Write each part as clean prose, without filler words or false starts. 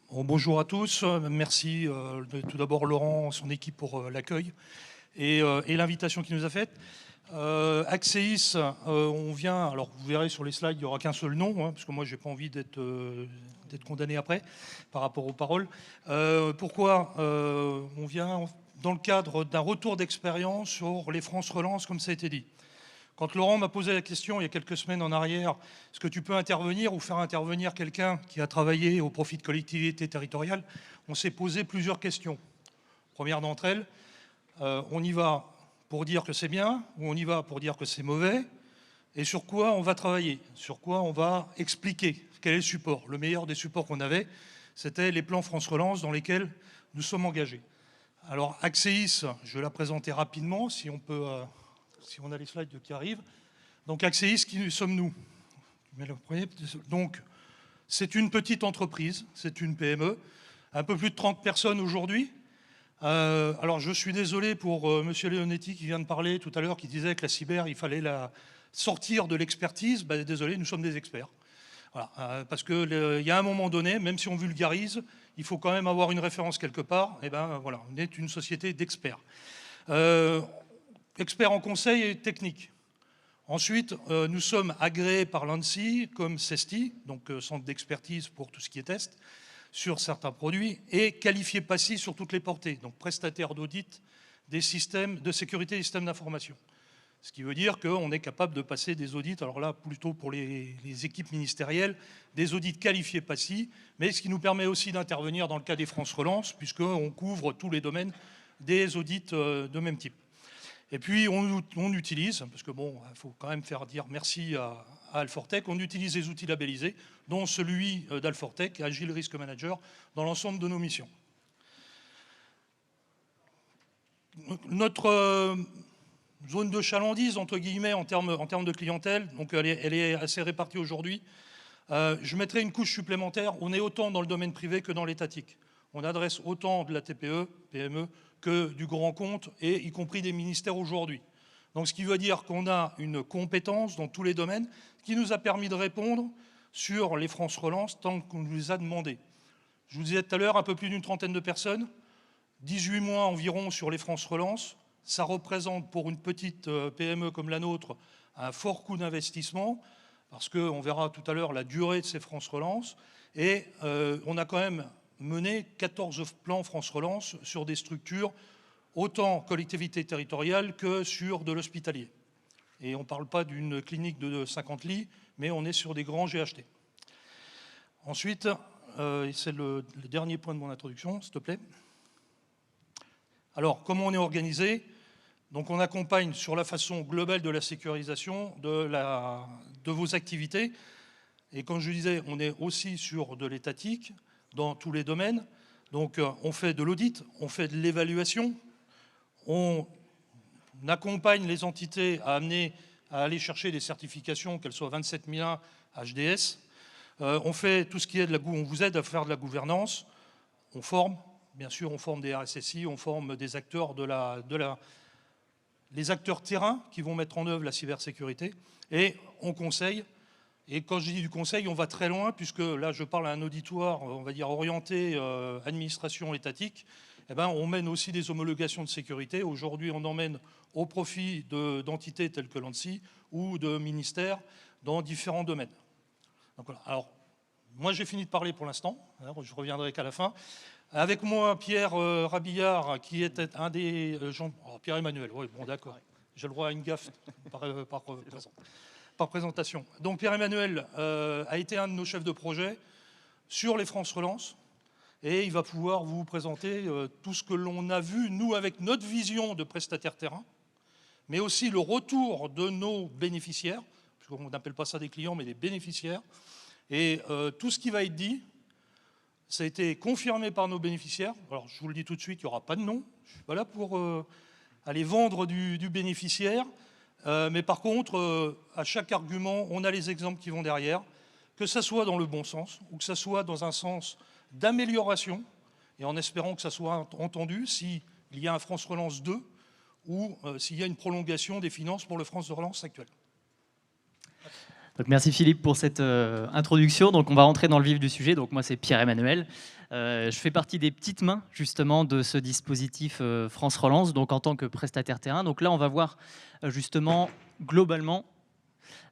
Bon, bonjour à tous, merci tout d'abord Laurent, son équipe pour l'accueil et l'invitation qu'il nous a faite. Axéis, on vient, alors vous verrez sur les slides, il n'y aura qu'un seul nom, parce que moi j'ai pas envie d'être condamné après par rapport aux paroles. Pourquoi on vient dans le cadre d'un retour d'expérience sur les France Relance, comme ça a été dit. Quand Laurent m'a posé la question il y a quelques semaines en arrière, est-ce que tu peux intervenir ou faire intervenir quelqu'un qui a travaillé au profit de collectivités territoriales, on s'est posé plusieurs questions. Première d'entre elles, on y va pour dire que c'est bien ou on y va pour dire que c'est mauvais, et sur quoi on va travailler, sur quoi on va expliquer, quel est le support. Le meilleur des supports qu'on avait, c'était les plans France Relance dans lesquels nous sommes engagés. Alors Axéis, je vais la présenter rapidement, si on peut... si on a les slides qui arrivent. Donc Axéis, qui sommes-nous? Donc c'est une petite entreprise, c'est une PME, un peu plus de 30 personnes aujourd'hui. Alors je suis désolé pour monsieur Leonetti qui vient de parler tout à l'heure, qui disait que la cyber, il fallait la sortir de l'expertise. Ben, désolé, nous sommes des experts. Voilà, parce qu'il y a un moment donné, même si on vulgarise, il faut quand même avoir une référence quelque part. Et ben voilà, on est une société d'experts. Experts en conseil et technique. Ensuite, nous sommes agréés par l'ANSSI comme CESTI, donc centre d'expertise pour tout ce qui est test, sur certains produits, et qualifiés PASSI sur toutes les portées, donc prestataire d'audit des systèmes de sécurité des systèmes d'information. Ce qui veut dire qu'on est capable de passer des audits, alors là plutôt pour les équipes ministérielles, des audits qualifiés PASSI, mais ce qui nous permet aussi d'intervenir dans le cas des France Relance, puisqu'on couvre tous les domaines des audits de même type. Et puis on utilise, parce que bon, il faut quand même faire dire merci à Alfortech, on utilise les outils labellisés, dont celui d'Alfortech, Agile Risk Manager, dans l'ensemble de nos missions. Notre zone de chalandise, entre guillemets, en termes de clientèle, donc elle est assez répartie aujourd'hui. Je mettrai une couche supplémentaire, on est autant dans le domaine privé que dans l'étatique. On adresse autant de la TPE, PME, que du grand compte, et y compris des ministères aujourd'hui. Donc ce qui veut dire qu'on a une compétence dans tous les domaines qui nous a permis de répondre sur les France Relance tant qu'on nous les a demandé. Je vous disais tout à l'heure, un peu plus d'une trentaine de personnes, 18 mois environ sur les France Relance. Ça représente pour une petite PME comme la nôtre un fort coût d'investissement, parce qu'on verra tout à l'heure la durée de ces France Relance, et on a quand même mené 14 plans France Relance sur des structures autant collectivités territoriales que sur de l'hospitalier. Et on ne parle pas d'une clinique de 50 lits, mais on est sur des grands GHT. Ensuite, c'est le dernier point de mon introduction, s'il te plaît. Alors, comment on est organisé? Donc on accompagne sur la façon globale de la sécurisation de vos activités. Et comme je disais, on est aussi sur de l'étatique, dans tous les domaines. Donc on fait de l'audit, on fait de l'évaluation, on accompagne les entités à aller chercher des certifications, qu'elles soient 27001 HDS. On fait tout ce qui est on vous aide à faire de la gouvernance, on forme, bien sûr on forme des RSSI, on forme des acteurs les acteurs terrain qui vont mettre en œuvre la cybersécurité, et on conseille. Et quand je dis du conseil, on va très loin, puisque là je parle à un auditoire, on va dire orienté administration étatique. Eh ben, on mène aussi des homologations de sécurité. Aujourd'hui, on emmène au profit d'entités telles que l'ANSSI ou de ministères dans différents domaines. Donc voilà. Alors, moi j'ai fini de parler pour l'instant, je reviendrai qu'à la fin. Avec moi, Pierre Rabillard, qui était un des gens... Oh, Pierre-Emmanuel, oui, bon d'accord, j'ai le droit à une gaffe par présentation. Donc Pierre-Emmanuel a été un de nos chefs de projet sur les France Relance, et il va pouvoir vous présenter tout ce que l'on a vu, nous, avec notre vision de prestataire terrain, mais aussi le retour de nos bénéficiaires, puisqu'on n'appelle pas ça des clients, mais des bénéficiaires, et tout ce qui va être dit, ça a été confirmé par nos bénéficiaires. Alors je vous le dis tout de suite, il n'y aura pas de nom, je ne suis pas là pour aller vendre du bénéficiaire, mais par contre, à chaque argument, on a les exemples qui vont derrière, que ça soit dans le bon sens, ou que ça soit dans un sens d'amélioration, et en espérant que ça soit entendu s'il y a un France Relance 2, ou s'il y a une prolongation des finances pour le France de Relance actuel. Donc, merci Philippe pour cette introduction. Donc, on va rentrer dans le vif du sujet. Donc, moi, c'est Pierre-Emmanuel. Je fais partie des petites mains justement de ce dispositif France Relance, donc en tant que prestataire terrain. Donc là, on va voir justement globalement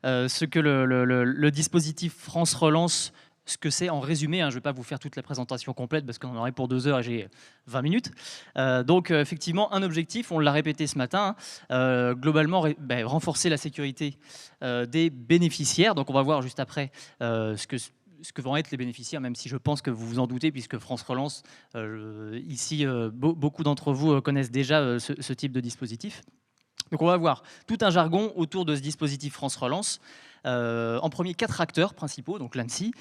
ce que le dispositif France Relance, ce que c'est en résumé. Je ne vais pas vous faire toute la présentation complète parce qu'on en aurait pour 2 heures et j'ai 20 minutes. Donc effectivement, un objectif, on l'a répété ce matin, globalement renforcer la sécurité des bénéficiaires. Donc on va voir juste après ce que vont être les bénéficiaires, même si je pense que vous vous en doutez, puisque France Relance, ici, beaucoup d'entre vous connaissent déjà ce type de dispositif. Donc on va voir tout un jargon autour de ce dispositif France Relance. En premier, 4 acteurs principaux, donc l'ANSSI,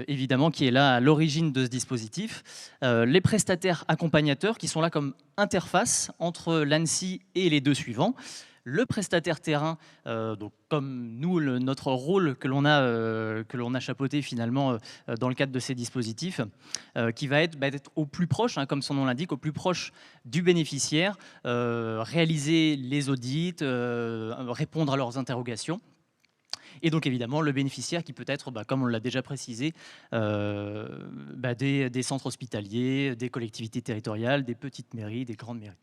évidemment, qui est là à l'origine de ce dispositif. Les prestataires accompagnateurs, qui sont là comme interface entre l'ANSSI et les 2 suivants. Le prestataire terrain, donc comme nous, notre rôle que l'on a chapeauté finalement dans le cadre de ces dispositifs, qui va être d'être au plus proche, comme son nom l'indique, au plus proche du bénéficiaire, réaliser les audits, répondre à leurs interrogations. Et donc évidemment le bénéficiaire qui peut être, comme on l'a déjà précisé, des centres hospitaliers, des collectivités territoriales, des petites mairies, des grandes mairies.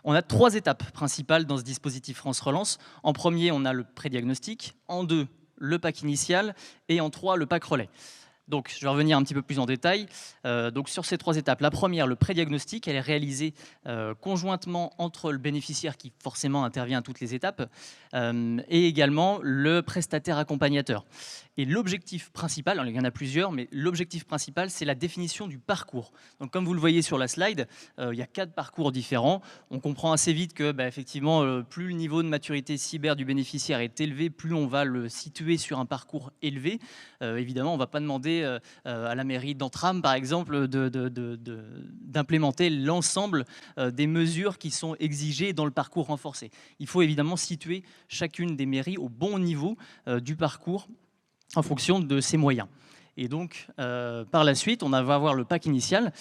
On a 3 étapes principales dans ce dispositif France Relance. En premier, on a le pré-diagnostic. En 2, le pack initial. Et en 3, le pack relais. Donc, je vais revenir un petit peu plus en détail. Donc, sur ces 3 étapes, la première, le pré-diagnostic, elle est réalisée conjointement entre le bénéficiaire qui forcément intervient à toutes les étapes et également le prestataire accompagnateur. Et l'objectif principal, alors il y en a plusieurs, mais l'objectif principal, c'est la définition du parcours. Donc, comme vous le voyez sur la slide, il y a 4 parcours différents. On comprend assez vite que, effectivement, plus le niveau de maturité cyber du bénéficiaire est élevé, plus on va le situer sur un parcours élevé. Évidemment, on ne va pas demander à la mairie d'Entram, par exemple, d'implémenter l'ensemble des mesures qui sont exigées dans le parcours renforcé. Il faut évidemment situer chacune des mairies au bon niveau du parcours en fonction de ses moyens. Et donc, par la suite, on va avoir le pack initial.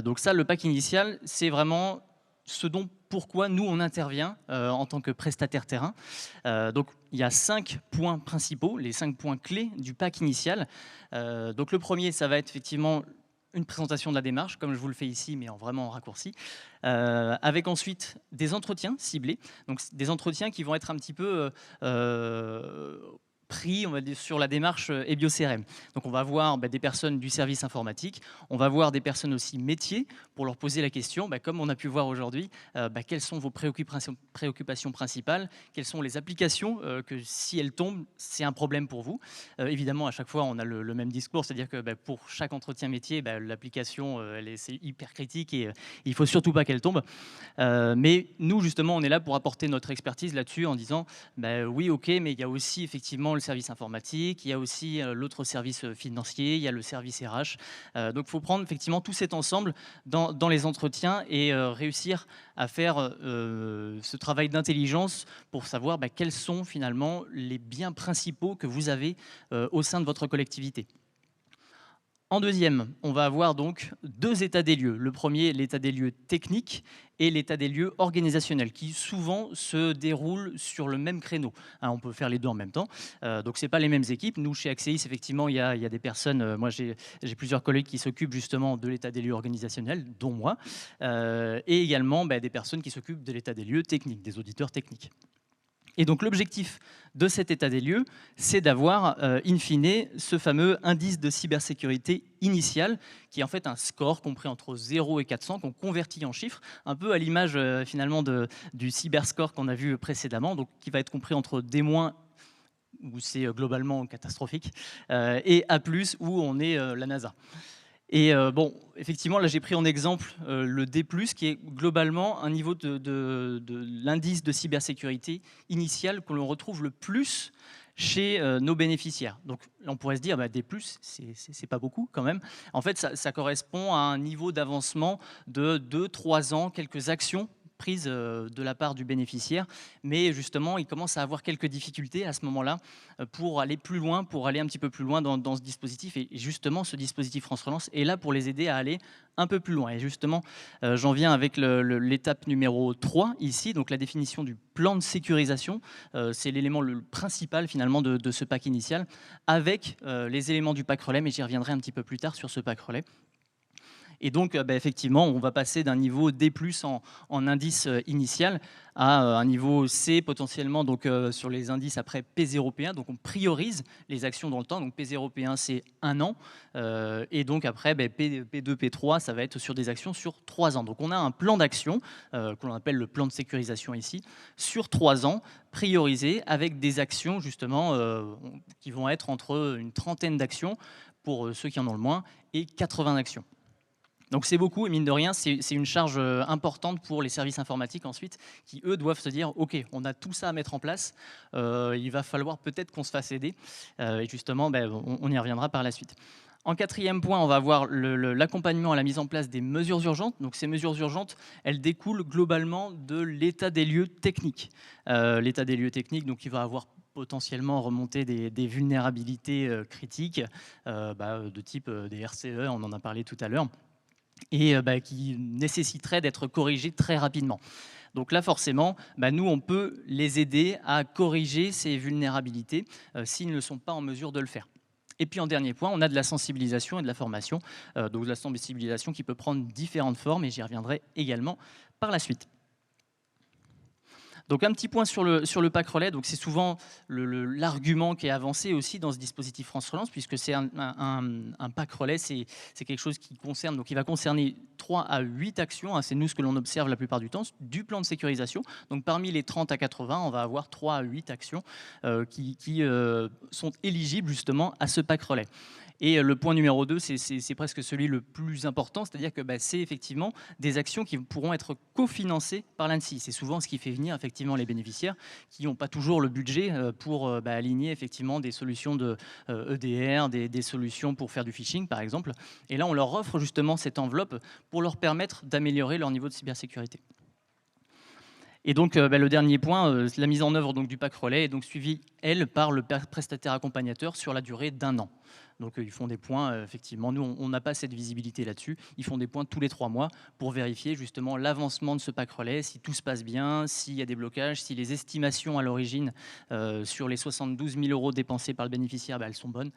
Donc ça, le pack initial, c'est vraiment ce dont pourquoi nous, on intervient en tant que prestataire terrain. Donc, il y a 5 points principaux, les 5 points clés du pack initial. Donc, le premier, ça va être effectivement une présentation de la démarche, comme je vous le fais ici, mais vraiment en raccourci, avec ensuite des entretiens ciblés, donc des entretiens qui vont être un petit peu pris, on va dire, sur la démarche EBIO-CRM. Donc on va voir des personnes du service informatique, on va voir des personnes aussi métiers pour leur poser la question, comme on a pu voir aujourd'hui, quelles sont vos préoccupations principales, quelles sont les applications que si elles tombent, c'est un problème pour vous. Évidemment, à chaque fois, on a le même discours, c'est-à-dire que pour chaque entretien métier, l'application, c'est hyper critique et il ne faut surtout pas qu'elle tombe. Mais nous, justement, on est là pour apporter notre expertise là-dessus en disant, oui, ok, mais il y a aussi effectivement le service informatique, il y a aussi l'autre service financier, il y a le service RH. Donc, il faut prendre effectivement tout cet ensemble dans les entretiens et réussir à faire ce travail d'intelligence pour savoir quels sont finalement les biens principaux que vous avez au sein de votre collectivité. En deuxième, on va avoir donc 2 états des lieux. Le premier, l'état des lieux technique et l'état des lieux organisationnel, qui souvent se déroulent sur le même créneau. On peut faire les 2 en même temps. Donc, ce n'est pas les mêmes équipes. Nous, chez Axeis, effectivement, il y a des personnes, moi j'ai plusieurs collègues qui s'occupent justement de l'état des lieux organisationnel, dont moi, et également des personnes qui s'occupent de l'état des lieux technique, des auditeurs techniques. Et donc l'objectif de cet état des lieux, c'est d'avoir, in fine, ce fameux indice de cybersécurité initial, qui est en fait un score compris entre 0 et 400, qu'on convertit en chiffres, un peu à l'image finalement du cyberscore qu'on a vu précédemment, donc qui va être compris entre D-, où c'est globalement catastrophique, et A+, où on est la NASA. Et effectivement, là j'ai pris en exemple le D+, qui est globalement un niveau de l'indice de cybersécurité initial que l'on retrouve le plus chez nos bénéficiaires. Donc là, on pourrait se dire, D+, c'est pas beaucoup quand même. En fait, ça correspond à un niveau d'avancement de 2-3 ans, quelques actions prise de la part du bénéficiaire, mais justement, il commence à avoir quelques difficultés à ce moment-là pour aller plus loin, pour aller un petit peu plus loin dans ce dispositif. Et justement, ce dispositif France Relance est là pour les aider à aller un peu plus loin. Et justement, j'en viens avec l'étape numéro 3 ici, donc la définition du plan de sécurisation. C'est l'élément le principal finalement de ce pack initial, avec les éléments du pack relais, mais j'y reviendrai un petit peu plus tard sur ce pack relais. Et donc, effectivement, on va passer d'un niveau D+, en indice initial à un niveau C potentiellement, donc sur les indices après P0, P1. Donc, on priorise les actions dans le temps. Donc, P0, P1, c'est 1 an. Et donc, après, P2, P3, ça va être sur des actions sur 3 ans. Donc, on a un plan d'action, qu'on appelle le plan de sécurisation ici, sur 3 ans, priorisé avec des actions, justement, qui vont être entre une trentaine d'actions pour ceux qui en ont le moins et 80 actions. Donc c'est beaucoup, et mine de rien, c'est une charge importante pour les services informatiques ensuite, qui eux doivent se dire, ok, on a tout ça à mettre en place, il va falloir peut-être qu'on se fasse aider, et justement, on y reviendra par la suite. En quatrième point, on va voir l'accompagnement à la mise en place des mesures urgentes. Donc ces mesures urgentes, elles découlent globalement de l'état des lieux techniques. L'état des lieux techniques, donc il va avoir potentiellement remonter des vulnérabilités critiques, de type des RCE, on en a parlé tout à l'heure, et qui nécessiterait d'être corrigé très rapidement. Donc là, forcément, nous, on peut les aider à corriger ces vulnérabilités s'ils ne sont pas en mesure de le faire. Et puis en dernier point, on a de la sensibilisation et de la formation. Donc de la sensibilisation qui peut prendre différentes formes, et j'y reviendrai également par la suite. Donc un petit point sur le pack relais, donc c'est souvent l'argument qui est avancé aussi dans ce dispositif France Relance, puisque c'est un pack relais, c'est quelque chose qui concerne, donc il va concerner 3 à 8 actions, hein, c'est nous ce que l'on observe la plupart du temps, du plan de sécurisation. Donc parmi les 30 à 80, on va avoir 3 à 8 actions qui sont éligibles justement à ce pack relais. Et le point numéro 2, c'est presque celui le plus important, c'est-à-dire que c'est effectivement des actions qui pourront être cofinancées par l'ANSSI. C'est souvent ce qui fait venir effectivement les bénéficiaires qui n'ont pas toujours le budget pour aligner effectivement des solutions de EDR, des solutions pour faire du phishing par exemple. Et là, on leur offre justement cette enveloppe pour leur permettre d'améliorer leur niveau de cybersécurité. Et donc, le dernier point, la mise en œuvre donc, du pack relais est donc suivie, elle, par le prestataire accompagnateur sur la durée d'1 an. Donc, ils font des points, effectivement, nous, on n'a pas cette visibilité là-dessus. Ils font des points tous les 3 mois pour vérifier justement l'avancement de ce pack relais, si tout se passe bien, s'il y a des blocages, si les estimations à l'origine sur les 72 000 € dépensés par le bénéficiaire, elles sont bonnes,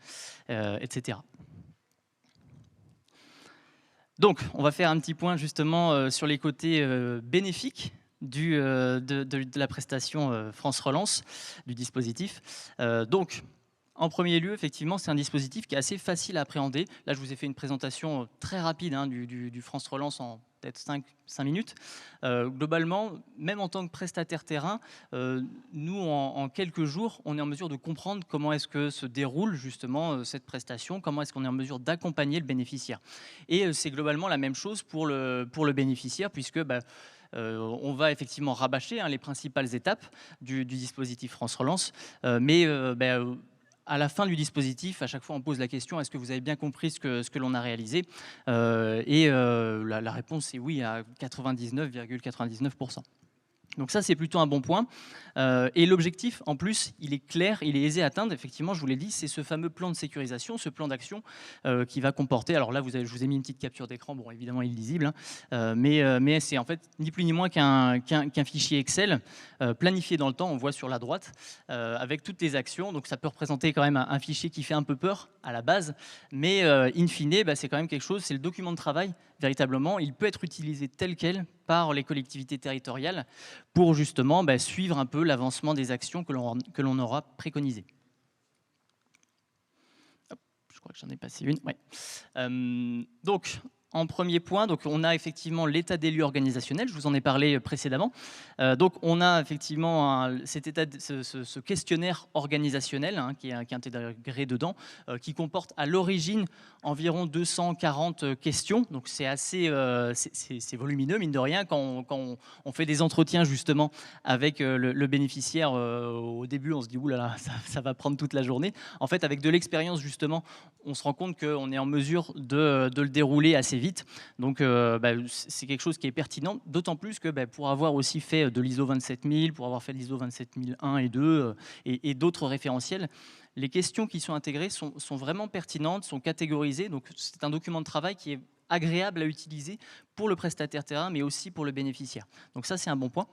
etc. Donc, on va faire un petit point justement sur les côtés bénéfiques de la prestation France Relance, du dispositif. Donc, en premier lieu, effectivement, c'est un dispositif qui est assez facile à appréhender. Là, je vous ai fait une présentation très rapide du France Relance en peut-être 5 minutes. Globalement, même en tant que prestataire terrain, nous, en quelques jours, on est en mesure de comprendre comment est-ce que se déroule justement cette prestation, comment est-ce qu'on est en mesure d'accompagner le bénéficiaire. Et c'est globalement la même chose pour le bénéficiaire, puisque on va effectivement rabâcher les principales étapes du dispositif France Relance, mais à la fin du dispositif, à chaque fois on pose la question, est-ce que vous avez bien compris ce que l'on a réalisé, la réponse est oui à 99,99%. Donc ça, c'est plutôt un bon point. Et l'objectif, en plus, il est clair, il est aisé à atteindre. Effectivement, je vous l'ai dit, c'est ce fameux plan de sécurisation, ce plan d'action qui va comporter... Alors là, je vous ai mis une petite capture d'écran, bon, évidemment illisible, mais c'est en fait ni plus ni moins qu'un fichier Excel planifié dans le temps, on voit sur la droite, avec toutes les actions. Donc ça peut représenter quand même un fichier qui fait un peu peur à la base, mais in fine, c'est quand même quelque chose, c'est le document de travail, véritablement. Il peut être utilisé tel quel par les collectivités territoriales pour justement suivre un peu l'avancement des actions que l'on aura préconisées. Hop, je crois que j'en ai passé une. Ouais. Donc, en premier point, donc on a effectivement l'état des lieux organisationnels, je vous en ai parlé précédemment. Donc on a effectivement ce questionnaire organisationnel qui est intégré dedans, qui comporte à l'origine environ 240 questions. Donc c'est assez c'est volumineux, mine de rien, quand on fait des entretiens justement avec le bénéficiaire. Au début, on se dit oulala, ça va prendre toute la journée. En fait, avec de l'expérience justement, on se rend compte qu'on est en mesure de le dérouler assez assez vite. Donc c'est quelque chose qui est pertinent, d'autant plus que pour avoir aussi fait de l'ISO 27000, pour avoir fait de l'ISO 27001 et 2 et d'autres référentiels, les questions qui sont intégrées sont vraiment pertinentes, sont catégorisées. Donc c'est un document de travail qui est agréable à utiliser pour le prestataire terrain, mais aussi pour le bénéficiaire. Donc ça, c'est un bon point.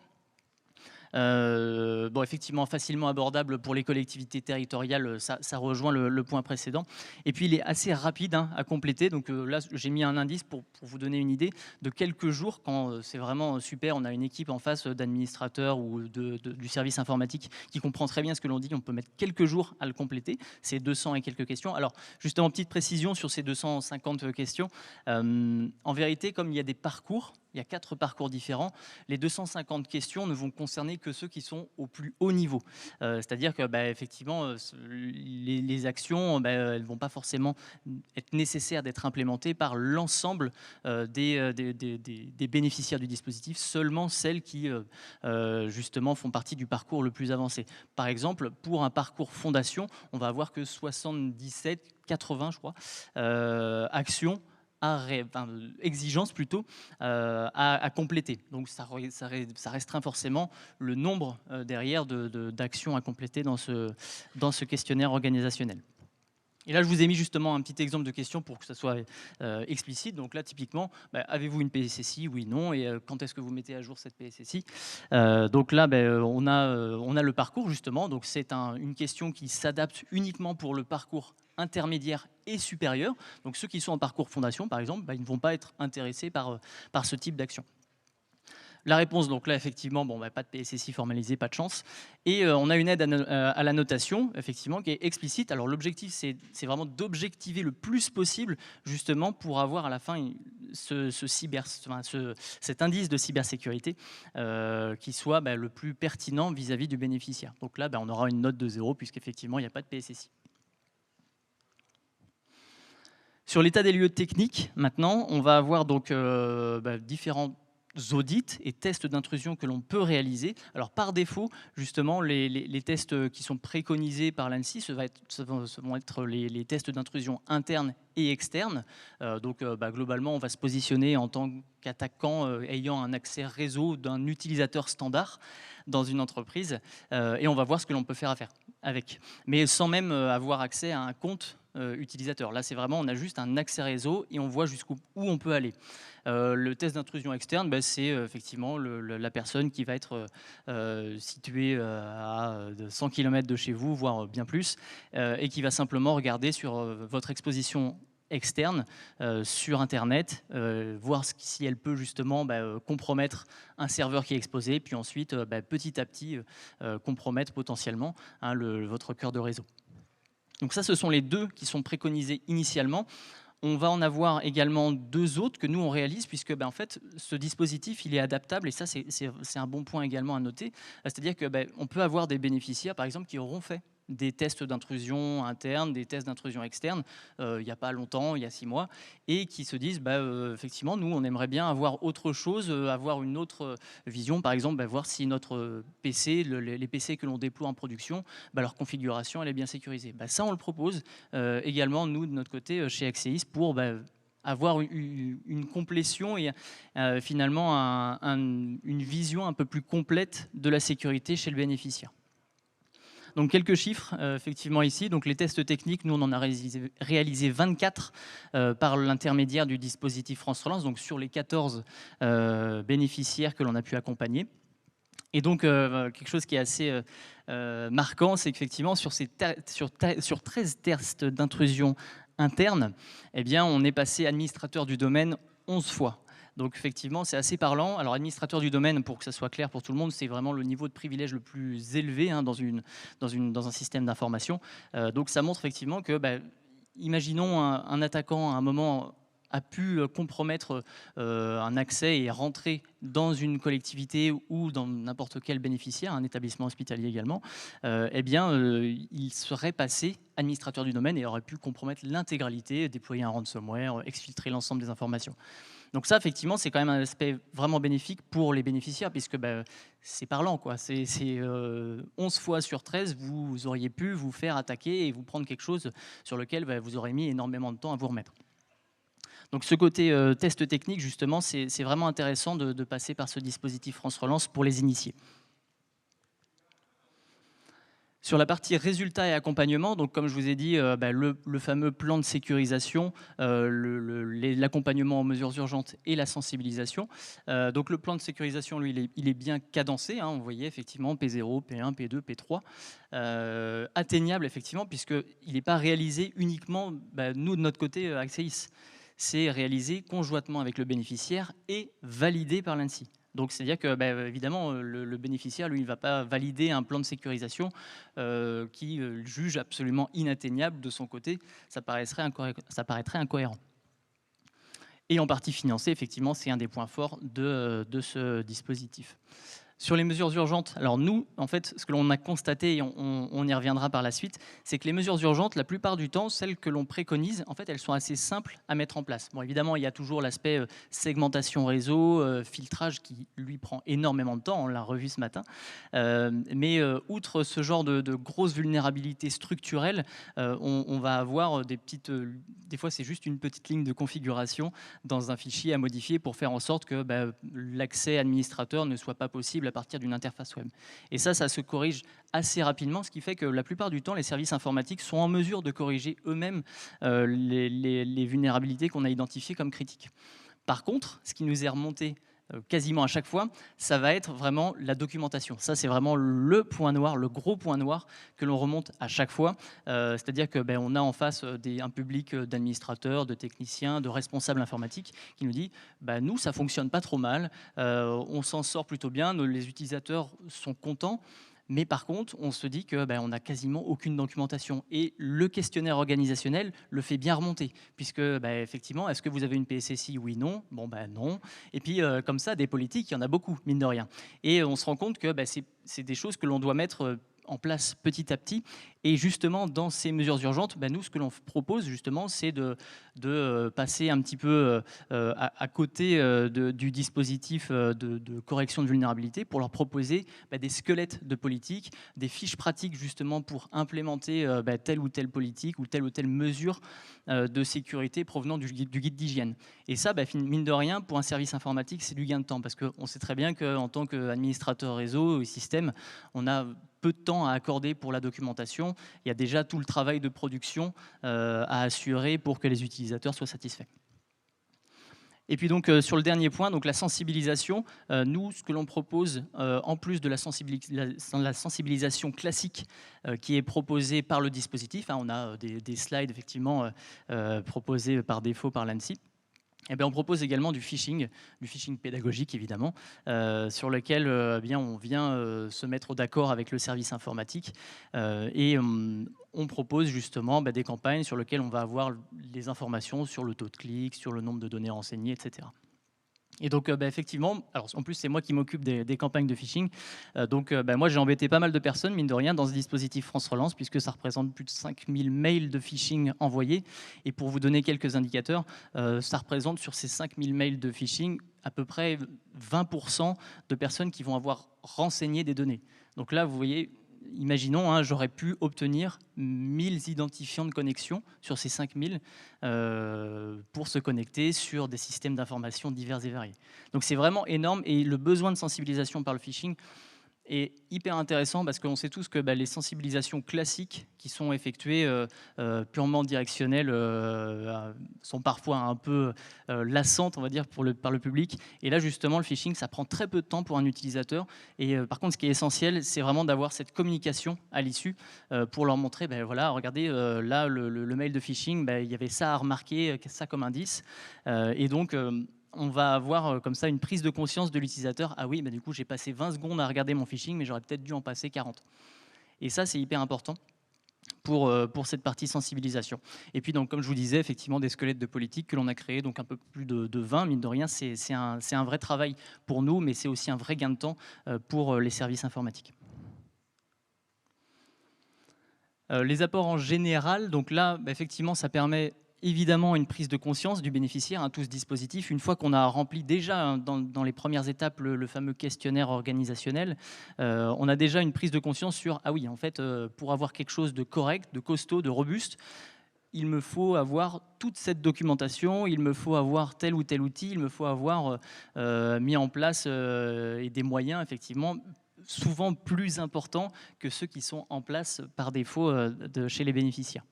Bon, effectivement, facilement abordable pour les collectivités territoriales, ça rejoint le point précédent. Et puis, il est assez rapide à compléter. Donc là, j'ai mis un indice pour vous donner une idée de quelques jours, quand c'est vraiment super, on a une équipe en face d'administrateurs ou du service informatique qui comprend très bien ce que l'on dit, on peut mettre quelques jours à le compléter. C'est 200 et quelques questions. Alors, justement, petite précision sur ces 250 questions. En vérité, comme il y a des parcours, il y a 4 parcours différents. Les 250 questions ne vont concerner que ceux qui sont au plus haut niveau. C'est-à-dire que, effectivement, les actions, elles ne vont pas forcément être nécessaires d'être implémentées par l'ensemble des bénéficiaires du dispositif, seulement celles qui, justement, font partie du parcours le plus avancé. Par exemple, pour un parcours fondation, on va avoir que 77, 80, je crois, actions exigence plutôt à compléter. Donc ça restreint forcément le nombre derrière d'actions à compléter dans ce questionnaire organisationnel. Et là, je vous ai mis justement un petit exemple de question pour que ça soit explicite. Donc là, typiquement, avez-vous une PSSI? Oui, non. Et quand est-ce que vous mettez à jour cette PSSI? Donc là, on a le parcours, justement. Donc c'est une question qui s'adapte uniquement pour le parcours intermédiaire et supérieur. Donc ceux qui sont en parcours fondation, par exemple, ils ne vont pas être intéressés par ce type d'action. La réponse, donc là, effectivement, pas de PSSI formalisé, pas de chance. Et on a une aide à la notation, effectivement, qui est explicite. Alors l'objectif, c'est vraiment d'objectiver le plus possible, justement, pour avoir à la fin cet indice de cybersécurité qui soit le plus pertinent vis-à-vis du bénéficiaire. Donc là, on aura une note de 0, puisqu'effectivement, il n'y a pas de PSSI. Sur l'état des lieux techniques, maintenant, on va avoir donc différents audits et tests d'intrusion que l'on peut réaliser. Alors par défaut, justement, les tests qui sont préconisés par l'ANSSI, ce vont être les tests d'intrusion internes et externes. Donc globalement, on va se positionner en tant qu'attaquant ayant un accès réseau d'un utilisateur standard dans une entreprise et on va voir ce que l'on peut faire avec. Mais sans même avoir accès à un compte utilisateur. Là, c'est vraiment, on a juste un accès réseau et on voit jusqu'où on peut aller. Le test d'intrusion externe, c'est effectivement la personne qui va être située à 100 km de chez vous, voire bien plus, et qui va simplement regarder sur votre exposition externe sur Internet, voir si elle peut justement compromettre un serveur qui est exposé, puis ensuite, petit à petit, compromettre potentiellement votre cœur de réseau. Donc ça, ce sont les 2 qui sont préconisés initialement. On va en avoir également 2 autres que nous, on réalise, puisque en fait, ce dispositif, il est adaptable, et ça, c'est un bon point également à noter. C'est-à-dire qu'on peut avoir des bénéficiaires, par exemple, qui auront fait des tests d'intrusion interne, des tests d'intrusion externe, il n'y a pas longtemps, il y a 6 mois, et qui se disent, effectivement, nous, on aimerait bien avoir autre chose, avoir une autre vision, par exemple, voir si notre PC, les PC que l'on déploie en production, leur configuration, elle est bien sécurisée. Ça, on le propose également, nous, de notre côté, chez Axeis, pour avoir une complétion et finalement une vision un peu plus complète de la sécurité chez le bénéficiaire. Donc quelques chiffres, effectivement ici. Donc les tests techniques, nous on en a réalisé 24 par l'intermédiaire du dispositif France Relance, donc sur les 14 bénéficiaires que l'on a pu accompagner. Et donc quelque chose qui est assez marquant, c'est qu'effectivement sur 13 tests d'intrusion interne, on est passé administrateur du domaine 11 fois. Donc effectivement, c'est assez parlant. Alors administrateur du domaine, pour que ça soit clair pour tout le monde, c'est vraiment le niveau de privilège le plus élevé dans un système d'information. Donc ça montre effectivement que, imaginons un attaquant à un moment a pu compromettre un accès et rentrer dans une collectivité ou dans n'importe quel bénéficiaire, un établissement hospitalier également, il serait passé administrateur du domaine et aurait pu compromettre l'intégralité, déployer un ransomware, exfiltrer l'ensemble des informations. Donc ça, effectivement, c'est quand même un aspect vraiment bénéfique pour les bénéficiaires, puisque c'est parlant, quoi. C'est 11 fois sur 13, vous auriez pu vous faire attaquer et vous prendre quelque chose sur lequel vous aurez mis énormément de temps à vous remettre. Donc ce côté test technique, justement, c'est vraiment intéressant de passer par ce dispositif France Relance pour les initiés. Sur la partie résultats et accompagnement, donc comme je vous ai dit, le fameux plan de sécurisation, l'accompagnement aux mesures urgentes et la sensibilisation. Donc le plan de sécurisation, lui, il est bien cadencé, hein, vous voyez effectivement P0, P1, P2, P3, atteignable effectivement, puisqu'il n'est pas réalisé uniquement, nous de notre côté, Axeis. C'est réalisé conjointement avec le bénéficiaire et validé par l'ANSSI. Donc, c'est-à-dire que, évidemment, le bénéficiaire, lui, il ne va pas valider un plan de sécurisation qui juge absolument inatteignable de son côté. Ça paraîtrait incohérent. Et en partie financé, effectivement, c'est un des points forts de ce dispositif. Sur les mesures urgentes, alors nous, en fait, ce que l'on a constaté, et on y reviendra par la suite, c'est que les mesures urgentes, la plupart du temps, celles que l'on préconise, en fait, elles sont assez simples à mettre en place. Bon, évidemment, il y a toujours l'aspect segmentation réseau, filtrage qui, lui, prend énormément de temps, on l'a revu ce matin. Mais outre ce genre de grosses vulnérabilités structurelles, on va avoir des petites... des fois, c'est juste une petite ligne de configuration dans un fichier à modifier pour faire en sorte que l'accès administrateur ne soit pas possible à partir d'une interface web. Et ça se corrige assez rapidement, ce qui fait que la plupart du temps, les services informatiques sont en mesure de corriger eux-mêmes les vulnérabilités qu'on a identifiées comme critiques. Par contre, ce qui nous est remonté quasiment à chaque fois, ça va être vraiment la documentation. Ça, c'est vraiment le point noir, le gros point noir que l'on remonte à chaque fois. C'est-à-dire que on a en face un public d'administrateurs, de techniciens, de responsables informatiques qui nous dit nous, ça fonctionne pas trop mal, on s'en sort plutôt bien, les utilisateurs sont contents. Mais par contre, on se dit que on n'a quasiment aucune documentation. Et le questionnaire organisationnel le fait bien remonter, puisque effectivement, est-ce que vous avez une PSSI? Oui, non. Bon, non. Et puis, comme ça, des politiques, il y en a beaucoup, mine de rien. Et on se rend compte que c'est des choses que l'on doit mettre en place petit à petit. Et justement, dans ces mesures urgentes, nous, ce que l'on propose, justement, c'est de passer un petit peu à côté du dispositif de correction de vulnérabilité pour leur proposer des squelettes de politique, des fiches pratiques, justement, pour implémenter telle ou telle politique ou telle mesure de sécurité provenant du guide d'hygiène. Et ça, mine de rien, pour un service informatique, c'est du gain de temps, parce qu'on sait très bien qu'en tant qu'administrateur réseau et système, on a peu de temps à accorder pour la documentation. Il y a déjà tout le travail de production à assurer pour que les utilisateurs soient satisfaits. Et puis donc sur le dernier point, donc la sensibilisation, nous ce que l'on propose en plus de la sensibilisation classique qui est proposée par le dispositif, on a des slides effectivement proposés par défaut par l'ANSSI. On propose également du phishing pédagogique évidemment, sur lequel on vient se mettre d'accord avec le service informatique et on propose justement des campagnes sur lesquelles on va avoir les informations sur le taux de clic, sur le nombre de données renseignées, etc. Et donc effectivement, alors en plus c'est moi qui m'occupe des campagnes de phishing, donc moi j'ai embêté pas mal de personnes, mine de rien, dans ce dispositif France Relance, puisque ça représente plus de 5000 mails de phishing envoyés, et pour vous donner quelques indicateurs, ça représente sur ces 5000 mails de phishing à peu près 20% de personnes qui vont avoir renseigné des données. Donc là vous voyez, imaginons, j'aurais pu obtenir 1000 identifiants de connexion sur ces 5000 pour se connecter sur des systèmes d'information divers et variés. Donc c'est vraiment énorme, et le besoin de sensibilisation par le phishing est hyper intéressant, parce qu'on sait tous que les sensibilisations classiques qui sont effectuées purement directionnelles sont parfois un peu lassantes, on va dire, par le public. Et là, justement, le phishing, ça prend très peu de temps pour un utilisateur. Et par contre, ce qui est essentiel, c'est vraiment d'avoir cette communication à l'issue pour leur montrer, voilà, regardez, là, le mail de phishing, il y avait ça à remarquer, ça comme indice. Et donc, on va avoir comme ça une prise de conscience de l'utilisateur. Ah oui, du coup, j'ai passé 20 secondes à regarder mon phishing, mais j'aurais peut-être dû en passer 40. Et ça, c'est hyper important pour cette partie sensibilisation. Et puis, donc, comme je vous disais, effectivement, des squelettes de politique que l'on a créés, donc un peu plus de 20, mine de rien, c'est un vrai travail pour nous, mais c'est aussi un vrai gain de temps pour les services informatiques. Les apports en général, donc là, effectivement, ça permet évidemment une prise de conscience du bénéficiaire, tout ce dispositif. Une fois qu'on a rempli déjà dans les premières étapes le fameux questionnaire organisationnel, on a déjà une prise de conscience sur, ah oui, en fait, pour avoir quelque chose de correct, de costaud, de robuste, il me faut avoir toute cette documentation, il me faut avoir tel ou tel outil, il me faut avoir mis en place et des moyens effectivement souvent plus importants que ceux qui sont en place par défaut chez les bénéficiaires.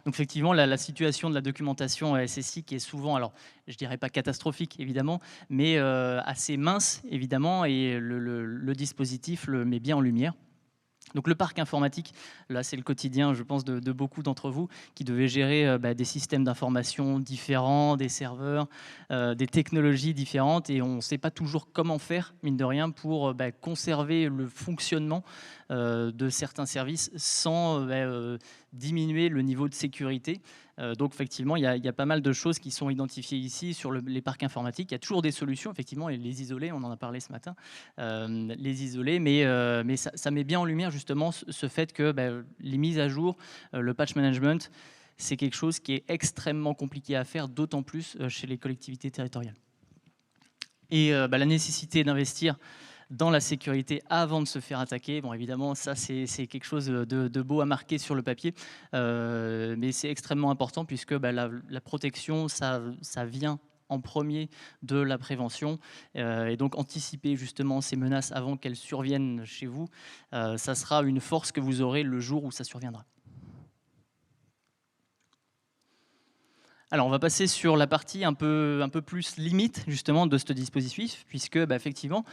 Donc effectivement, la situation de la documentation SSI qui est souvent, alors je dirais pas catastrophique évidemment, mais assez mince évidemment, et le dispositif le met bien en lumière. Donc le parc informatique, là c'est le quotidien, je pense, de beaucoup d'entre vous qui devaient gérer des systèmes d'information différents, des serveurs, des technologies différentes, et on ne sait pas toujours comment faire, mine de rien, pour conserver le fonctionnement de certains services sans diminuer le niveau de sécurité. Donc effectivement, il y a pas mal de choses qui sont identifiées ici sur les parcs informatiques. Il y a toujours des solutions, effectivement, et les isoler, on en a parlé ce matin, les isoler, mais ça met bien en lumière justement ce fait que les mises à jour, le patch management, c'est quelque chose qui est extrêmement compliqué à faire, d'autant plus chez les collectivités territoriales. Et la nécessité d'investir dans la sécurité avant de se faire attaquer. Bon, évidemment, ça, c'est quelque chose de beau à marquer sur le papier, mais c'est extrêmement important puisque la protection, ça vient en premier de la prévention, et donc anticiper justement ces menaces avant qu'elles surviennent chez vous, ça sera une force que vous aurez le jour où ça surviendra. Alors, on va passer sur la partie un peu plus limite justement de ce dispositif, puisque effectivement,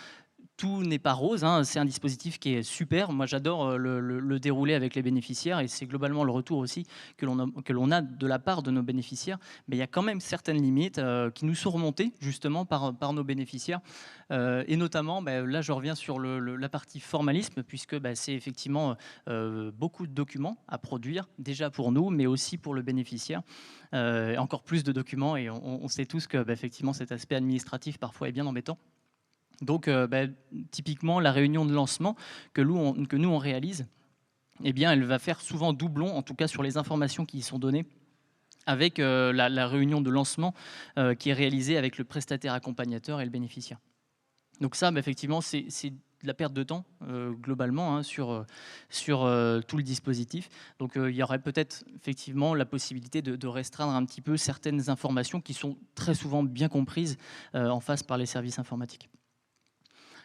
tout n'est pas rose, hein. C'est un dispositif qui est super. Moi, j'adore le dérouler avec les bénéficiaires, et c'est globalement le retour aussi que l'on a de la part de nos bénéficiaires. Mais il y a quand même certaines limites qui nous sont remontées justement par nos bénéficiaires. Et notamment, là, je reviens sur la partie formalisme, puisque c'est effectivement beaucoup de documents à produire, déjà pour nous, mais aussi pour le bénéficiaire. Encore plus de documents, et on sait tous que effectivement, cet aspect administratif parfois est bien embêtant. Donc, typiquement, la réunion de lancement que nous, on réalise, eh bien, elle va faire souvent doublon, en tout cas sur les informations qui y sont données, avec la réunion de lancement qui est réalisée avec le prestataire accompagnateur et le bénéficiaire. Donc ça, effectivement, c'est de la perte de temps, globalement, hein, sur tout le dispositif. Donc, il y aurait peut-être effectivement la possibilité de restreindre un petit peu certaines informations qui sont très souvent bien comprises en face par les services informatiques.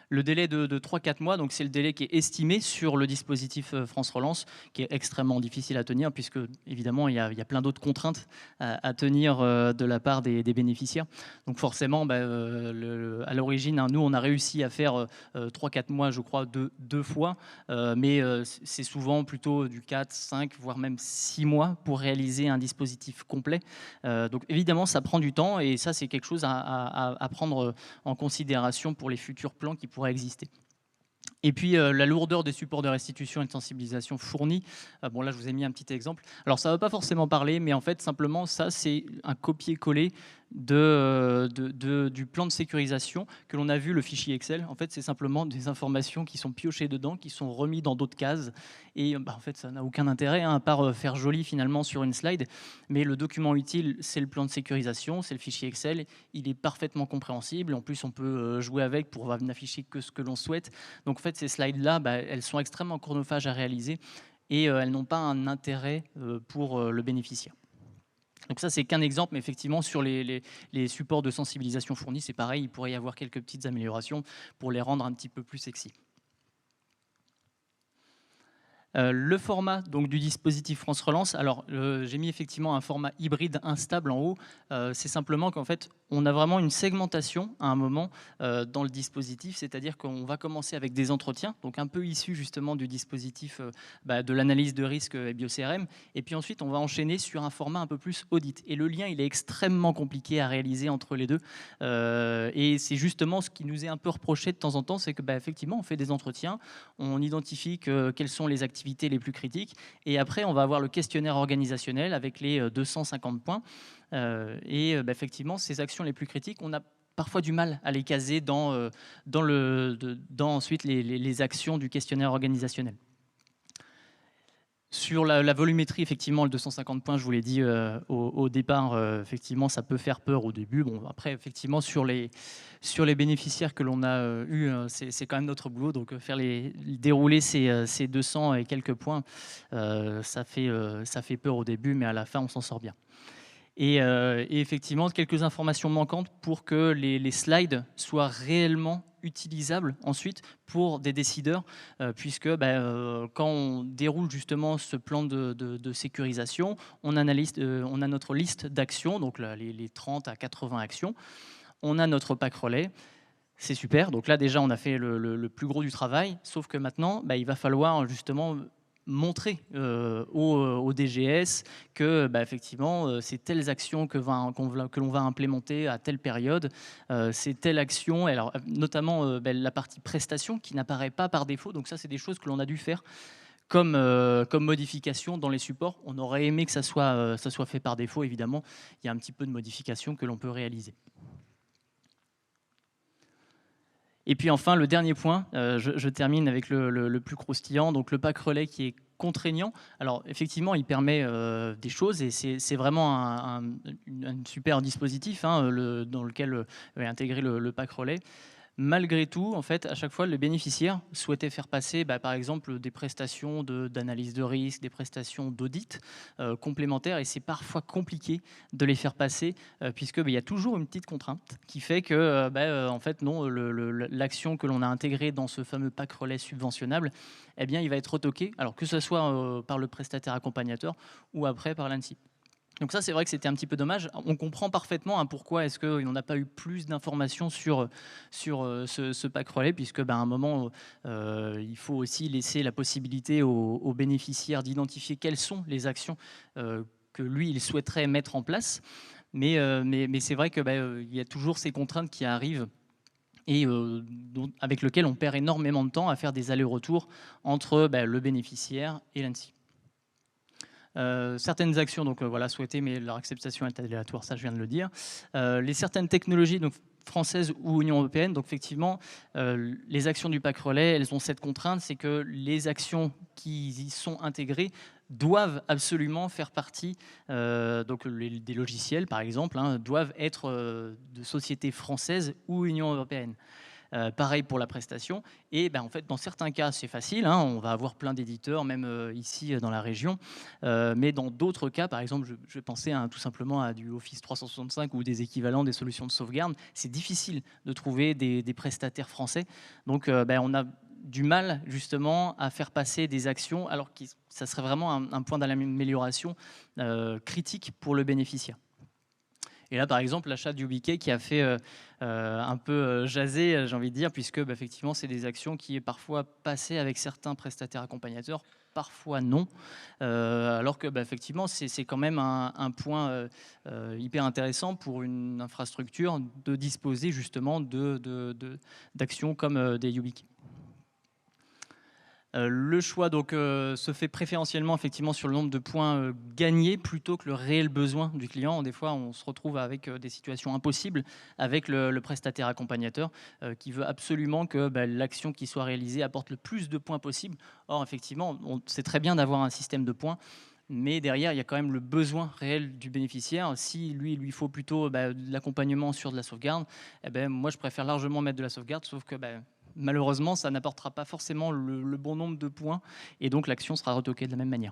Le délai de 3-4 mois, donc c'est le délai qui est estimé sur le dispositif France Relance, qui est extrêmement difficile à tenir, puisque évidemment il y a plein d'autres contraintes à tenir de la part des bénéficiaires. Donc forcément, à l'origine, hein, nous on a réussi à faire 3-4 mois, je crois, deux fois, mais c'est souvent plutôt du 4, 5, voire même 6 mois pour réaliser un dispositif complet. Donc évidemment, ça prend du temps, et ça c'est quelque chose à prendre en considération pour les futurs plans qui pourrait exister. Et puis la lourdeur des supports de restitution et de sensibilisation fournis. Bon, là je vous ai mis un petit exemple. Alors ça ne va pas forcément parler, mais en fait simplement ça c'est un copier-coller du plan de sécurisation que l'on a vu, le fichier Excel. En fait c'est simplement des informations qui sont piochées dedans, qui sont remises dans d'autres cases, et en fait ça n'a aucun intérêt, hein, à part faire joli finalement sur une slide. Mais le document utile, c'est le plan de sécurisation, c'est le fichier Excel. Il est parfaitement compréhensible. En plus on peut jouer avec pour n'afficher que ce que l'on souhaite. Donc en fait ces slides-là, elles sont extrêmement chronophages à réaliser, et elles n'ont pas un intérêt pour le bénéficiaire. Donc ça, c'est qu'un exemple, mais effectivement, sur les supports de sensibilisation fournis, c'est pareil, il pourrait y avoir quelques petites améliorations pour les rendre un petit peu plus sexy. Le format donc, du dispositif France Relance, alors j'ai mis effectivement un format hybride instable en haut. C'est simplement qu'en fait, on a vraiment une segmentation à un moment dans le dispositif, c'est-à-dire qu'on va commencer avec des entretiens, donc un peu issus justement du dispositif de l'analyse de risque et BioCRM, et puis ensuite on va enchaîner sur un format un peu plus audit. Et le lien, il est extrêmement compliqué à réaliser entre les deux, et c'est justement ce qui nous est un peu reproché de temps en temps, c'est que effectivement on fait des entretiens, on identifie quelles sont les activités les plus critiques, et après on va avoir le questionnaire organisationnel avec les 250 points, et effectivement ces actions les plus critiques, on a parfois du mal à les caser dans ensuite les actions du questionnaire organisationnel. Sur la volumétrie, effectivement, le 250 points, je vous l'ai dit au départ, effectivement, ça peut faire peur au début. Bon, après, effectivement, sur les bénéficiaires que l'on a eus, c'est quand même notre boulot. Donc, dérouler ces 200 et quelques points, ça fait peur au début, mais à la fin, on s'en sort bien. Et effectivement, quelques informations manquantes pour que les slides soient réellement utilisables ensuite pour des décideurs, puisque quand on déroule justement ce plan de sécurisation, on a notre liste d'actions, donc les 30 à 80 actions. On a notre pack relais. C'est super. Donc là, déjà, on a fait le plus gros du travail. Sauf que maintenant, il va falloir justement montrer au DGS que effectivement, c'est telles actions que l'on va implémenter à telle période. C'est telle action, alors, notamment la partie prestation qui n'apparaît pas par défaut. Donc ça, c'est des choses que l'on a dû faire comme modification dans les supports. On aurait aimé que ça soit fait par défaut, évidemment. Il y a un petit peu de modification que l'on peut réaliser. Et puis enfin, le dernier point, je termine avec le plus croustillant, donc le pack relais qui est contraignant. Alors effectivement, il permet des choses et c'est vraiment un super dispositif dans lequel est intégré le pack relais. Malgré tout, en fait, à chaque fois, le bénéficiaire souhaitait faire passer, par exemple, des prestations d'analyse de risque, des prestations d'audit complémentaires, et c'est parfois compliqué de les faire passer, puisque il y a toujours une petite contrainte qui fait que, en fait, non, l'action que l'on a intégrée dans ce fameux pack relais subventionnable, eh bien, il va être retoqué, alors que ce soit par le prestataire accompagnateur ou après par l'ANSSI. Donc ça, c'est vrai que c'était un petit peu dommage. On comprend parfaitement pourquoi est-ce qu'on n'a pas eu plus d'informations sur ce pack relais, puisque à un moment, il faut aussi laisser la possibilité aux bénéficiaires d'identifier quelles sont les actions que lui, il souhaiterait mettre en place. Mais c'est vrai qu'il y a toujours ces contraintes qui arrivent et avec lesquelles on perd énormément de temps à faire des allers-retours entre le bénéficiaire et l'ANSSI. Certaines actions souhaitées, mais leur acceptation est aléatoire, ça je viens de le dire. Certaines technologies françaises ou Union européenne, donc effectivement, les actions du pack relais, elles ont cette contrainte, c'est que les actions qui y sont intégrées doivent absolument faire partie, des logiciels par exemple, doivent être de sociétés françaises ou Union européenne. Pareil pour la prestation. Et en fait, dans certains cas, c'est facile. On va avoir plein d'éditeurs, même ici dans la région. Mais dans d'autres cas, par exemple, je pensais tout simplement à du Office 365 ou des équivalents des solutions de sauvegarde. C'est difficile de trouver des prestataires français. Donc, on a du mal justement à faire passer des actions, alors que ça serait vraiment un point d'amélioration critique pour le bénéficiaire. Et là, par exemple, l'achat du YubiKey qui a fait un peu jaser, j'ai envie de dire, puisque effectivement, c'est des actions qui est parfois passées avec certains prestataires accompagnateurs, parfois non. Alors que effectivement, c'est quand même un point hyper intéressant pour une infrastructure de disposer justement d'actions comme des YubiKey. Le choix se fait préférentiellement effectivement sur le nombre de points gagnés plutôt que le réel besoin du client. Des fois, on se retrouve avec des situations impossibles avec le prestataire accompagnateur qui veut absolument que l'action qui soit réalisée apporte le plus de points possible. Or, effectivement, c'est très bien d'avoir un système de points, mais derrière, il y a quand même le besoin réel du bénéficiaire. Si lui, il lui faut plutôt de l'accompagnement sur de la sauvegarde, moi, je préfère largement mettre de la sauvegarde, sauf que malheureusement, ça n'apportera pas forcément le bon nombre de points et donc l'action sera retoquée de la même manière.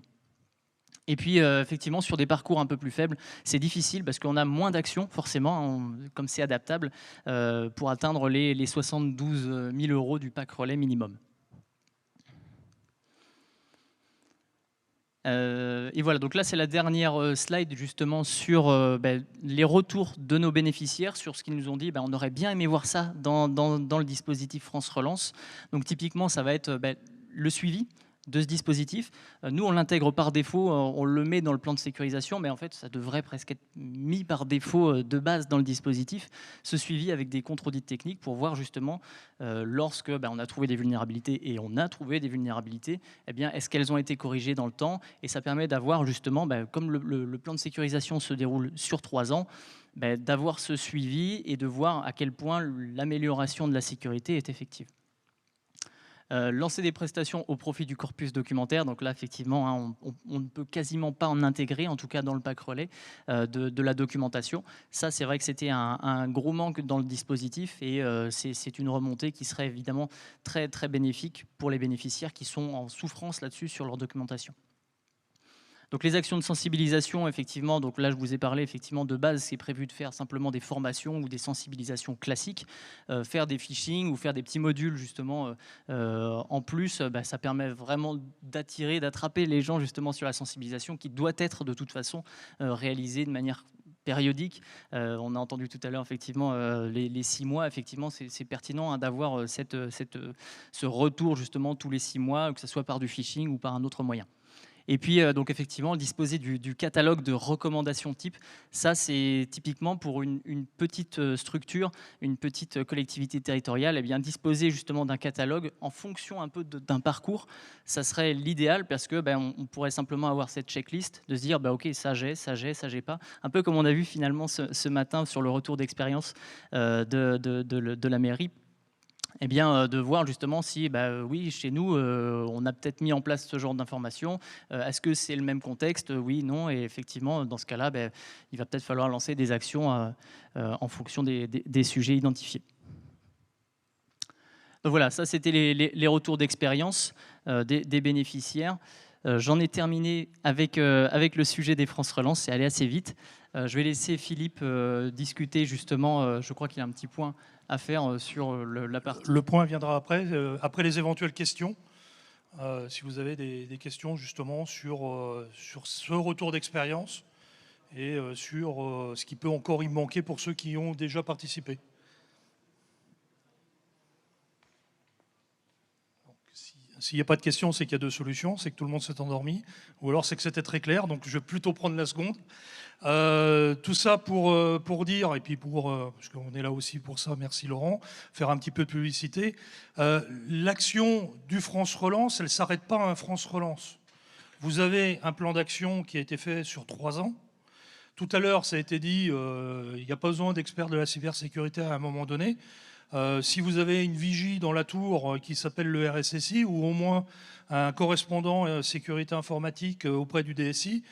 Et puis, effectivement, sur des parcours un peu plus faibles, c'est difficile parce qu'on a moins d'actions, forcément, comme c'est adaptable, pour atteindre les 72 000 € du pack relais minimum. Et voilà, donc là c'est la dernière slide justement sur les retours de nos bénéficiaires, sur ce qu'ils nous ont dit. On aurait bien aimé voir ça dans le dispositif France Relance. Donc typiquement ça va être le suivi de ce dispositif. Nous, on l'intègre par défaut, on le met dans le plan de sécurisation, mais en fait, ça devrait presque être mis par défaut de base dans le dispositif, ce suivi avec des contre-audits techniques pour voir justement lorsque on a trouvé des vulnérabilités, et on a trouvé des vulnérabilités, est-ce qu'elles ont été corrigées dans le temps? Et ça permet d'avoir justement, comme le plan de sécurisation se déroule sur 3 ans, d'avoir ce suivi et de voir à quel point l'amélioration de la sécurité est effective. Lancer des prestations au profit du corpus documentaire, donc là effectivement hein, on ne peut quasiment pas en intégrer, en tout cas dans le pack relais, de la documentation. Ça c'est vrai que c'était un gros manque dans le dispositif et c'est une remontée qui serait évidemment très, très bénéfique pour les bénéficiaires qui sont en souffrance là-dessus sur leur documentation. Donc les actions de sensibilisation, effectivement, donc là je vous ai parlé effectivement de base, c'est prévu de faire simplement des formations ou des sensibilisations classiques, faire des phishing ou faire des petits modules justement en plus, ça permet vraiment d'attirer, d'attraper les gens justement sur la sensibilisation qui doit être de toute façon réalisée de manière périodique. On a entendu tout à l'heure effectivement les 6 mois, effectivement c'est pertinent hein, d'avoir ce retour justement tous les 6 mois, que ce soit par du phishing ou par un autre moyen. Et puis, donc effectivement, disposer du catalogue de recommandations type, ça c'est typiquement pour une petite structure, une petite collectivité territoriale, eh bien, disposer justement d'un catalogue en fonction un peu d'un parcours, ça serait l'idéal parce que on pourrait simplement avoir cette checklist de se dire ok, ça j'ai pas. Un peu comme on a vu finalement ce matin sur le retour d'expérience de la mairie. Eh bien, de voir justement si, oui, chez nous, on a peut-être mis en place ce genre d'informations. Est-ce que c'est le même contexte? Oui, non. Et effectivement, dans ce cas-là, il va peut-être falloir lancer des actions en fonction des sujets identifiés. Donc voilà, ça c'était les retours d'expérience des bénéficiaires. J'en ai terminé avec le sujet des France Relance, c'est allé assez vite. Je vais laisser Philippe discuter justement, je crois qu'il a un petit point à faire sur la partie. Le point viendra après, après les éventuelles questions. Si vous avez des questions justement sur ce retour d'expérience et sur ce qui peut encore y manquer pour ceux qui ont déjà participé. S'il n'y a pas de questions, c'est qu'il y a 2 solutions. C'est que tout le monde s'est endormi, ou alors c'est que c'était très clair, donc je vais plutôt prendre la seconde. Tout ça pour dire, et puis parce qu'on est là aussi pour ça, merci Laurent, faire un petit peu de publicité. L'action du France Relance, elle ne s'arrête pas à un France Relance. Vous avez un plan d'action qui a été fait sur 3 ans. Tout à l'heure, ça a été dit, il n'y a pas besoin d'experts de la cybersécurité à un moment donné. Si vous avez une vigie dans la tour qui s'appelle le RSSI, ou au moins un correspondant sécurité informatique auprès du DSI,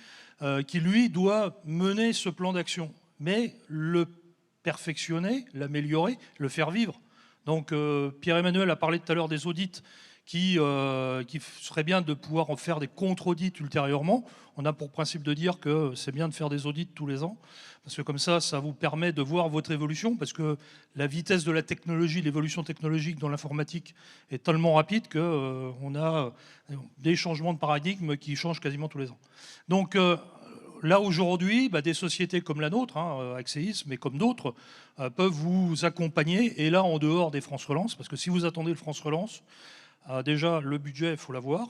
qui lui doit mener ce plan d'action, mais le perfectionner, l'améliorer, le faire vivre. Donc Pierre-Emmanuel a parlé tout à l'heure des audits qui serait bien de pouvoir en faire des contre-audits ultérieurement. On a pour principe de dire que c'est bien de faire des audits tous les ans, parce que comme ça vous permet de voir votre évolution, parce que la vitesse de la technologie, l'évolution technologique dans l'informatique est tellement rapide qu'on a des changements de paradigme qui changent quasiment tous les ans. Donc là aujourd'hui, des sociétés comme la nôtre, Axéis, mais comme d'autres, peuvent vous accompagner, et là en dehors des France Relance, parce que si vous attendez le France Relance, déjà le budget, il faut l'avoir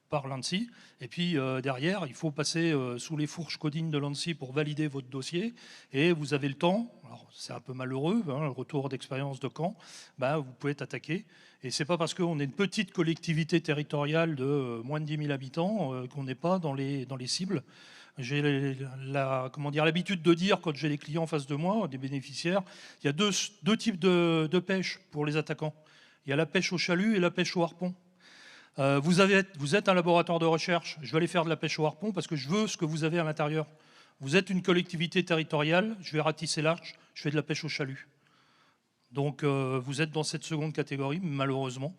par l'ANSSI, et puis derrière, il faut passer sous les fourches codines de l'ANSSI pour valider votre dossier, et vous avez le temps, alors c'est un peu malheureux, le retour d'expérience de Caen, vous pouvez être attaqué, et c'est pas parce qu'on est une petite collectivité territoriale de moins de 10 000 habitants qu'on n'est pas dans les cibles. J'ai l'habitude de dire, quand j'ai des clients en face de moi, des bénéficiaires, il y a deux types de pêche pour les attaquants. Il y a la pêche au chalut et la pêche au harpon. Vous êtes un laboratoire de recherche, je vais aller faire de la pêche au harpon parce que je veux ce que vous avez à l'intérieur. Vous êtes une collectivité territoriale, je vais ratisser l'arche, je fais de la pêche au chalut. Donc vous êtes dans cette seconde catégorie, malheureusement.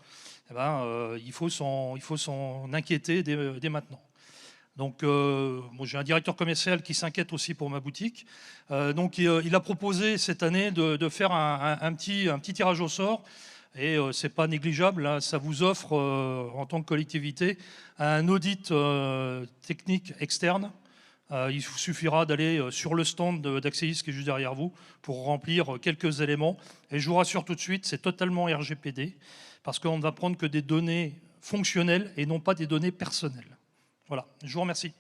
Il faut s'en inquiéter dès maintenant. Donc, j'ai un directeur commercial qui s'inquiète aussi pour ma boutique. Donc, il a proposé cette année de faire un petit tirage au sort. Et ce n'est pas négligeable, hein, ça vous offre, en tant que collectivité, un audit technique externe. Il vous suffira d'aller sur le stand d'Axéis qui est juste derrière vous pour remplir quelques éléments. Et je vous rassure tout de suite, c'est totalement RGPD, parce qu'on ne va prendre que des données fonctionnelles et non pas des données personnelles. Voilà, je vous remercie.